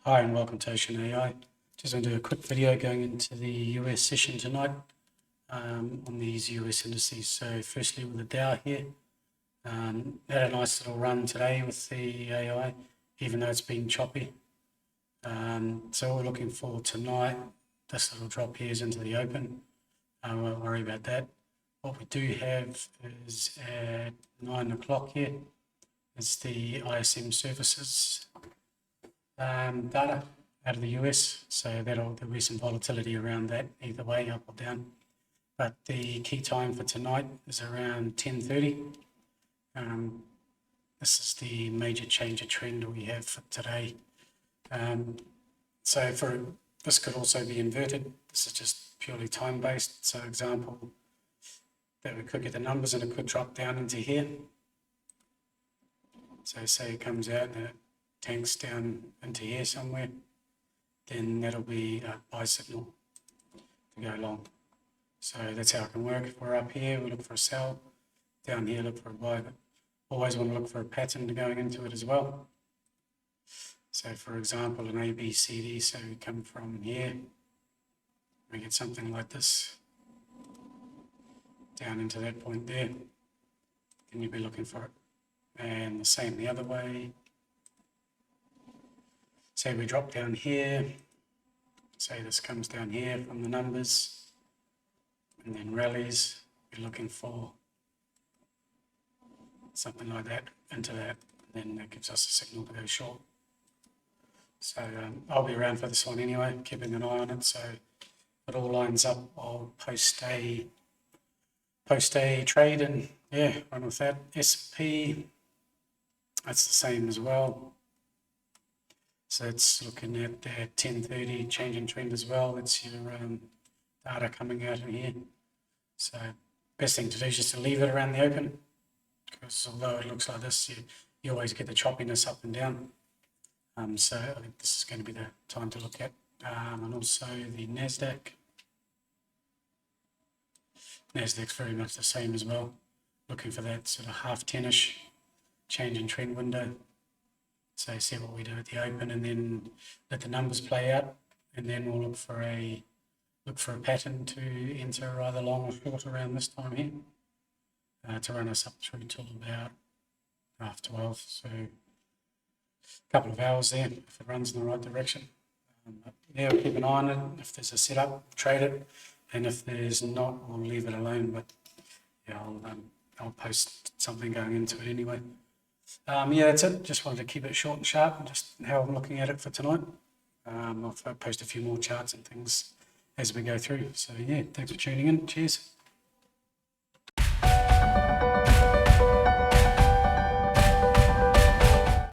Hi and welcome to Ocean AI. Just going to do a quick video going into the US session tonight on these US indices. So firstly with the Dow here, had a nice little run today with the AI, even though it's been choppy. So we're looking for tonight, this little drop here is into the open. I won't worry about that. What we do have is at 9 o'clock here is the ISM services data out of the US, so there'll be some volatility around that either way, up or down. But the key time for tonight is around 10:30. This is the major change of trend we have for today. So this could also be inverted. This is just purely time based. So example that we could get the numbers and it could drop down into here. So say it comes out and it tanks down into here somewhere, then that'll be a buy signal to go long. So that's how it can work. If we're up here, we look for a sell. Down here, look for a buy, but always want to look for a pattern going into it as well. So for example, an ABCD, so we come from here, we get something like this, down into that point there, then you'll be looking for it. And the same the other way. Say we drop down here, say this comes down here from the numbers, and then rallies, we're looking for something like that into that, and then that gives us a signal to go short. So I'll be around for this one anyway, keeping an eye on it, so if it all lines up, I'll post a trade and yeah, run with that. S&P, that's the same as well. So it's looking at that 10:30 change in trend as well. That's your data coming out in here. So best thing to do is just to leave it around the open, because although it looks like this, you always get the choppiness up and down. So I think this is going to be the time to look at. And also the NASDAQ. NASDAQ's very much the same as well. Looking for that sort of half 10-ish change in trend window. So see what we do at the open and then let the numbers play out, and then we'll look for a pattern to enter either long or short around this time here to run us up through till about half 12. So a couple of hours there if it runs in the right direction. Yeah, we'll keep an eye on it. If there's a setup, trade it, and if there's not, we'll leave it alone. But yeah, I'll post something going into it anyway. Yeah, that's it. Just wanted to keep it short and sharp, and just how I'm looking at it for tonight. I'll post a few more charts and things as we go through. So yeah, thanks for tuning in. Cheers.